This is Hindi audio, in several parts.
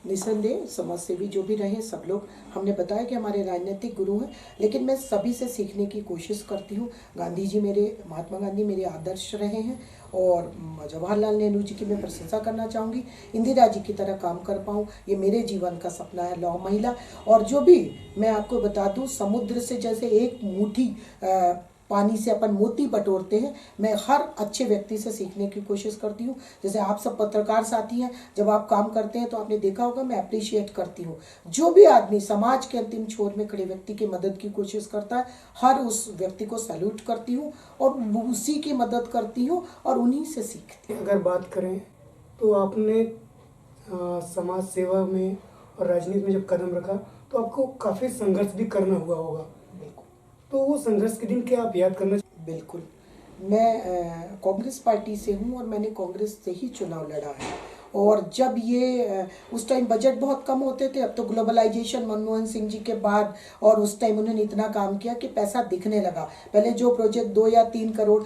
निसंदेह समाज सेवी जो भी रहे सब लोग, हमने बताया कि हमारे राजनीतिक गुरु हैं, लेकिन मैं सभी से सीखने की कोशिश करती हूँ। महात्मा गांधी मेरे आदर्श रहे हैं और जवाहरलाल नेहरू जी की मैं प्रशंसा करना चाहूँगी। इंदिरा जी की तरह काम कर पाऊँ, ये मेरे जीवन का सपना है। लौह महिला, और जो भी मैं आपको बता दूँ, समुद्र से जैसे एक मुट्ठी पानी से अपन मोती बटोरते हैं, मैं हर अच्छे व्यक्ति से सीखने की कोशिश करती हूँ। जैसे आप सब पत्रकार साथी हैं, जब आप काम करते हैं तो आपने देखा होगा मैं अप्रिशिएट करती हूँ। जो भी आदमी समाज के अंतिम छोर में खड़े व्यक्ति की मदद की कोशिश करता है, हर उस व्यक्ति को सैल्यूट करती हूँ और उसी की मदद करती हूँ और उन्हीं से सीखती हूँ। अगर बात करें तो आपने समाज सेवा में और राजनीति में जब कदम रखा तो आपको काफ़ी संघर्ष भी करना हुआ होगा। बिल्कुल। तो वो संघर्ष के दिन क्या आप याद करना? बिल्कुल, मैं कांग्रेस पार्टी से हूँ और मैंने कांग्रेस से ही चुनाव लड़ा है। और जब ये उस टाइम बजट बहुत कम होते थे, अब तो ग्लोबलाइजेशन मनमोहन सिंह जी के बाद, और उस टाइम उन्होंने इतना काम किया कि पैसा दिखने लगा। पहले जो प्रोजेक्ट 2 या 3 करोड़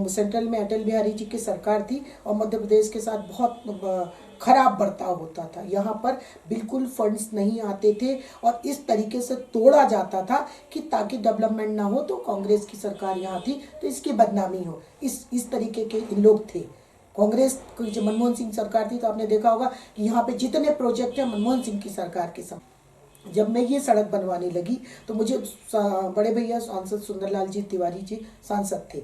सेंट्रल में अटल बिहारी जी की सरकार थी और मध्य प्रदेश के साथ बहुत खराब बर्ताव होता था। यहाँ पर बिल्कुल फंड्स नहीं आते थे और इस तरीके से तोड़ा जाता था कि ताकि डेवलपमेंट ना हो तो कांग्रेस की सरकार यहाँ थी तो इसकी बदनामी हो, इस तरीके के इन लोग थे। कांग्रेस की जो मनमोहन सिंह सरकार थी तो आपने देखा होगा कि यहाँ पे जितने प्रोजेक्ट हैं मनमोहन सिंह की सरकार के समय। जब मैं ये सड़क बनवाने लगी तो मुझे बड़े भैया सांसद सुंदरलाल जी तिवारी जी सांसद थे,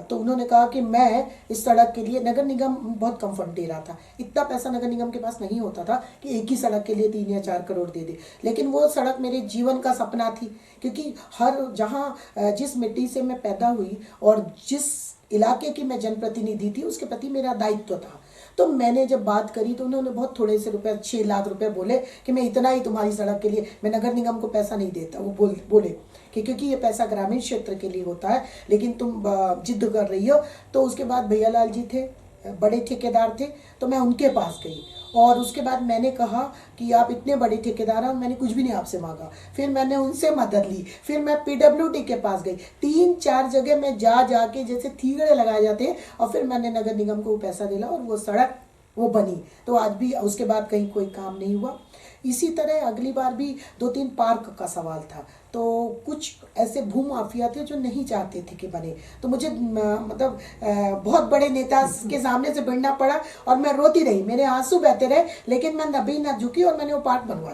तो उन्होंने कहा कि मैं इस सड़क के लिए, नगर निगम बहुत कम फंड दे रहा था, इतना पैसा नगर निगम के पास नहीं होता था कि एक ही सड़क के लिए 3 या 4 करोड़ दे दे, लेकिन वो सड़क मेरे जीवन का सपना थी। क्योंकि जिस मिट्टी से मैं पैदा हुई और जिस इलाके की मैं जनप्रतिनिधि थी उसके प्रति मेरा दायित्व था। तो मैंने जब बात करी तो उन्होंने बहुत थोड़े से रुपए, 6 लाख रुपए बोले कि मैं इतना ही तुम्हारी सड़क के लिए, मैं नगर निगम को पैसा नहीं देता। वो बोले कि क्योंकि ये पैसा ग्रामीण क्षेत्र के लिए होता है, लेकिन तुम जिद कर रही हो। तो उसके बाद भैया लाल जी थे, बड़े ठेकेदार थे, तो मैं उनके पास गई और उसके बाद मैंने कहा कि आप इतने बड़े ठेकेदार हैं, मैंने कुछ भी नहीं आपसे मांगा। फिर मैंने उनसे मदद ली, फिर मैं PWD के पास गई, 3-4 जगह मैं जाके जैसे थीगड़े लगाए जाते हैं, और फिर मैंने नगर निगम को पैसा दिला और वो सड़क वो बनी। तो आज भी उसके बाद कहीं कोई काम नहीं हुआ। इसी तरह अगली बार भी 2-3 पार्क का सवाल था, तो कुछ ऐसे भूमाफिया थे जो नहीं चाहते थे कि बने, तो मुझे मतलब बहुत बड़े नेता के सामने से भिड़ना पड़ा और मैं रोती रही, मेरे आंसू बहते रहे, लेकिन मैं नभी ना झुकी और मैंने वो पार्क बनवा।